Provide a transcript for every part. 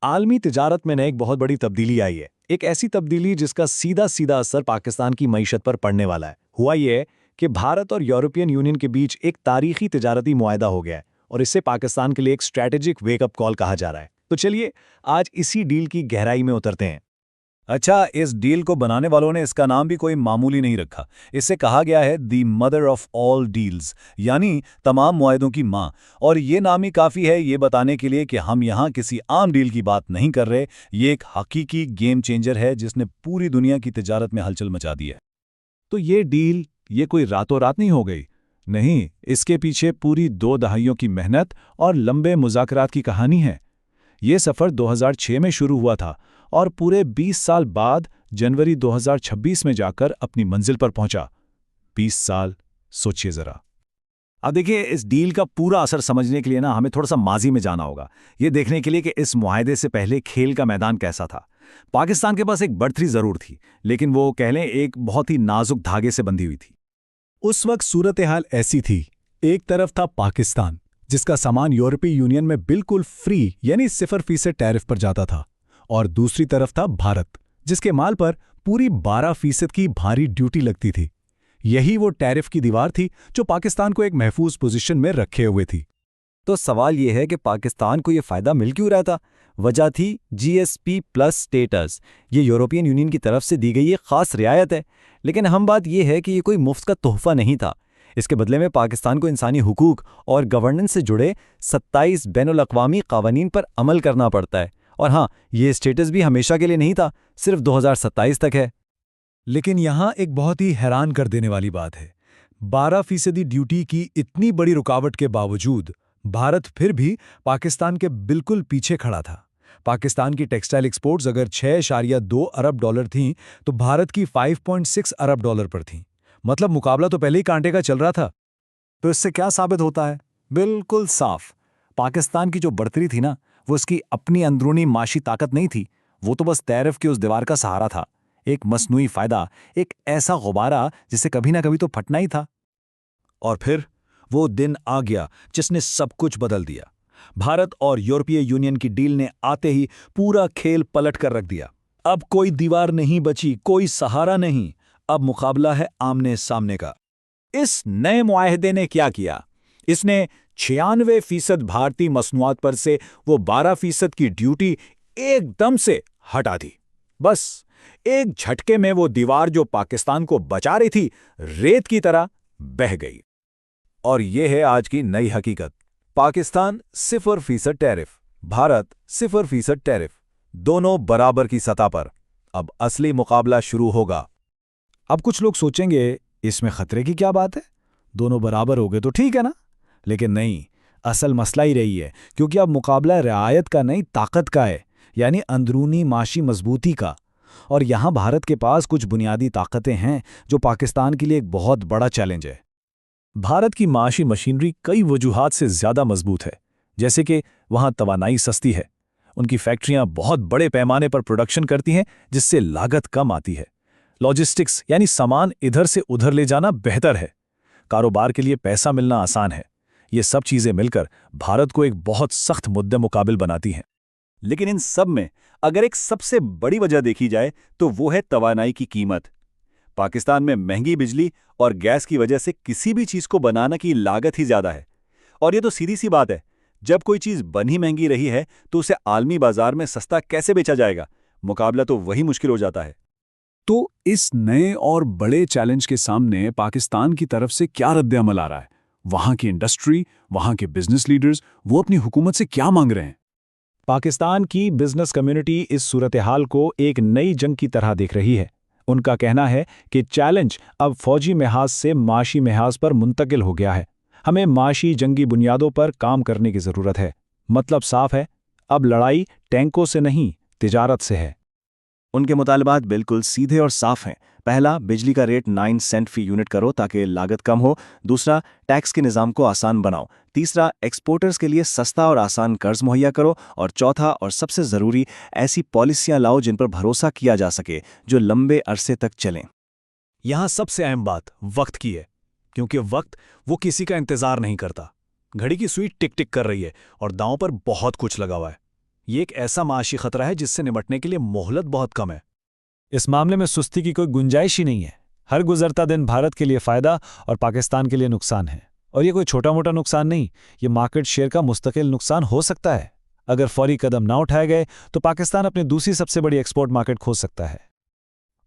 आलमी तिजारत में न एक बहुत बड़ी तब्दीली आई है। एक ऐसी तब्दीली जिसका सीधा सीधा असर पाकिस्तान की मईशत पर पड़ने वाला है। हुआ ये है कि भारत और यूरोपियन यूनियन के बीच एक तारीखी तिजारती मुआहदा हो गया है और इससे पाकिस्तान के लिए एक स्ट्रैटेजिक वेकअप कॉल कहा जा रहा है। तो चलिए आज इसी डील की गहराई में उतरते हैं। अच्छा, इस डील को बनाने वालों ने इसका नाम भी कोई मामूली नहीं रखा। इसे कहा गया है दी मदर ऑफ ऑल डील्स, यानी तमाम मुआहदों की माँ। और ये नाम ही काफ़ी है ये बताने के लिए कि हम यहाँ किसी आम डील की बात नहीं कर रहे। ये एक हकीकी गेम चेंजर है जिसने पूरी दुनिया की तिजारत में हलचल मचा दी है। तो ये डील ये कोई रातों रात नहीं हो गई। नहीं, इसके पीछे पूरी 2 दहाइयों की मेहनत और लंबे मुज़ाकरात की कहानी है। ये सफ़र 2006 में शुरू हुआ था और पूरे 20 साल बाद जनवरी 2026 में जाकर अपनी मंजिल पर पहुंचा। 20 साल, सोचिए ज़रा। अब देखिए, इस डील का पूरा असर समझने के लिए हमें थोड़ा सा माजी में जाना होगा, ये देखने के लिए कि इस मुआहदे से पहले खेल का मैदान कैसा था। पाकिस्तान के पास एक बढ़तरी ज़रूर थी, लेकिन वो कह लें एक बहुत ही नाजुक धागे से बंधी हुई थी। उस वक्त सूरत हाल ऐसी थी, एक तरफ था पाकिस्तान जिसका सामान यूरोपीय यूनियन में बिल्कुल फ्री यानी 0% टैरिफ पर जाता था, और दूसरी तरफ था भारत जिसके माल पर पूरी 12% की भारी ड्यूटी लगती थी। यही वो टैरिफ की दीवार थी जो पाकिस्तान को एक महफूज पोजीशन में रखे हुए थी। तो सवाल यह है कि पाकिस्तान को यह फ़ायदा मिल क्यों रहा था। वजह थी GSP प्लस स्टेटस। ये यूरोपियन यूनियन की तरफ से दी गई एक ख़ास रियायत है, लेकिन अहम बात यह है कि ये कोई मुफ्त का तोहफा नहीं था। इसके बदले में पाकिस्तान को इंसानी हुकूक और गवर्नेंस से जुड़े 27 बैनुल-अक़वामी क़वानीन पर अमल करना पड़ता है। और हाँ, ये स्टेटस भी हमेशा के लिए नहीं था, सिर्फ 2027 तक है। लेकिन यहाँ एक बहुत ही हैरान कर देने वाली बात है। 12% ड्यूटी की इतनी बड़ी रुकावट के बावजूद भारत फिर भी पाकिस्तान के बिल्कुल पीछे खड़ा था। पाकिस्तान की टेक्सटाइल एक्सपोर्ट्स अगर 6.2 अरब डॉलर थीं, तो भारत की 5.6 अरब डॉलर पर थीं। मतलब मुकाबला तो पहले ही कांटे का चल रहा था। तो इससे क्या साबित होता है? बिल्कुल साफ, पाकिस्तान की जो बढ़तरी थी वो उसकी अपनी अंदरूनी माशी ताकत नहीं थी। वो तो बस टैरिफ की उस दीवार का सहारा था। एक मसनूई फायदा, एक ऐसा गुब्बारा जिसे कभी ना कभी तो फटना ही था। और फिर वो दिन आ गया जिसने सब कुछ बदल दिया। भारत और यूरोपीय यूनियन की डील ने आते ही पूरा खेल पलट कर रख दिया। अब कोई दीवार नहीं बची, कोई सहारा नहीं। अब मुकाबला है आमने सामने का। इस नए मुआहदे ने क्या किया? इसने 96% भारतीय मसनूआत पर से वो 12% की ड्यूटी एकदम से हटा दी। बस एक झटके में वो दीवार जो पाकिस्तान को बचा रही थी, रेत की तरह बह गई। और ये है आज की नई हकीकत। पाकिस्तान 0% टैरिफ, भारत 0% टैरिफ, दोनों बराबर की सतह पर। अब असली मुकाबला शुरू होगा। अब कुछ लोग सोचेंगे, इसमें खतरे की क्या बात है? दोनों बराबर हो गए तो ठीक है ना? लेकिन नहीं, असल मसला ही रही है, क्योंकि अब मुकाबला रियायत का नहीं, ताकत का है, यानी अंदरूनी माशी मजबूती का। और यहां भारत के पास कुछ बुनियादी ताकतें हैं जो पाकिस्तान के लिए एक बहुत बड़ा चैलेंज है। भारत की माशी मशीनरी कई वजूहात से ज्यादा मजबूत है, जैसे कि वहां तवानाई सस्ती है, उनकी फैक्ट्रियां बहुत बड़े पैमाने पर प्रोडक्शन करती हैं जिससे लागत कम आती है। लॉजिस्टिक्स यानी सामान इधर से उधर ले जाना बेहतर है, कारोबार के लिए पैसा मिलना आसान है। ये सब चीजें मिलकर भारत को एक बहुत सख्त मुद्दे मुकाबिल बनाती हैं। लेकिन इन सब में अगर एक सबसे बड़ी वजह देखी जाए तो वो है तवानाई की कीमत। पाकिस्तान में महंगी बिजली और गैस की वजह से किसी भी चीज को बनाने की लागत ही ज्यादा है। और ये तो सीधी सी बात है, जब कोई चीज बनी महंगी रही है तो उसे आलमी बाजार में सस्ता कैसे बेचा जाएगा? मुकाबला तो वही मुश्किल हो जाता है। तो इस नए और बड़े चैलेंज के सामने पाकिस्तान की तरफ से क्या रद्द-ए-अमल आ रहा है? वहां की इंडस्ट्री, वहां के बिजनेस लीडर्स, वो अपनी हुकूमत से क्या मांग रहे हैं? पाकिस्तान की बिजनेस कम्युनिटी इस सूरत हाल को एक नई जंग की तरह देख रही है। उनका कहना है कि चैलेंज अब फौजी मिहाज से माशी मिहाज पर मुंतकिल हो गया है। हमें माशी जंगी बुनियादों पर काम करने की ज़रूरत है। मतलब साफ है, अब लड़ाई टैंकों से नहीं, तिजारत से है। उनके मुतालबात बिल्कुल सीधे और साफ हैं। पहला, बिजली का रेट 9 सेंट फी यूनिट करो ताकि लागत कम हो। दूसरा, टैक्स के निज़ाम को आसान बनाओ। तीसरा, एक्सपोर्टर्स के लिए सस्ता और आसान कर्ज मुहैया करो। और चौथा और सबसे ज़रूरी, ऐसी पॉलिसियां लाओ जिन पर भरोसा किया जा सके, जो लंबे अरसे तक चलें। यहां सबसे अहम बात वक्त की है, क्योंकि वक्त वो किसी का इंतजार नहीं करता। घड़ी की सुई टिक टिक कर रही है और दांव पर बहुत कुछ लगा हुआ है। ये एक ऐसा माशी खतरा है जिससे निपटने के लिए मोहलत बहुत कम है। इस मामले में सुस्ती की कोई गुंजाइश ही नहीं है। हर गुजरता दिन भारत के लिए फायदा और पाकिस्तान के लिए नुकसान है। और ये कोई छोटा मोटा नुकसान नहीं, ये मार्केट शेयर का मुस्तकिल नुकसान हो सकता है। अगर फौरी कदम ना उठाए गए तो पाकिस्तान अपनी दूसरी सबसे बड़ी एक्सपोर्ट मार्केट खो सकता है।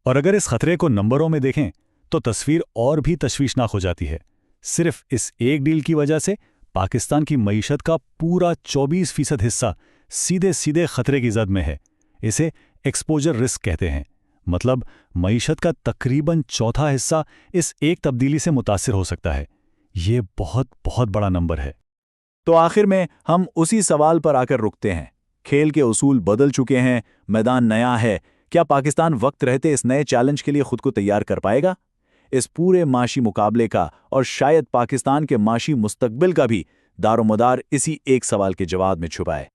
और अगर इस खतरे को नंबरों में देखें तो तस्वीर और भी तशवीशनाक हो जाती है। सिर्फ इस एक डील की वजह से पाकिस्तान की मईशत का पूरा 24% हिस्सा सीधे सीधे खतरे की जद में है। इसे एक्सपोजर रिस्क कहते हैं। मतलब मईशत का तकरीबन चौथा हिस्सा इस एक तब्दीली से मुतासिर हो सकता है। ये बहुत बहुत बड़ा नंबर है। तो आखिर में हम उसी सवाल पर आकर रुकते हैं। खेल के उसूल बदल चुके हैं, मैदान नया है। क्या पाकिस्तान वक्त रहते इस नए चैलेंज के लिए खुद को तैयार कर पाएगा? इस पूरे माशी मुकाबले का और शायद पाकिस्तान के माशी मुस्तकबिल का भी दारोमदार इसी एक सवाल के जवाब में छुपा है।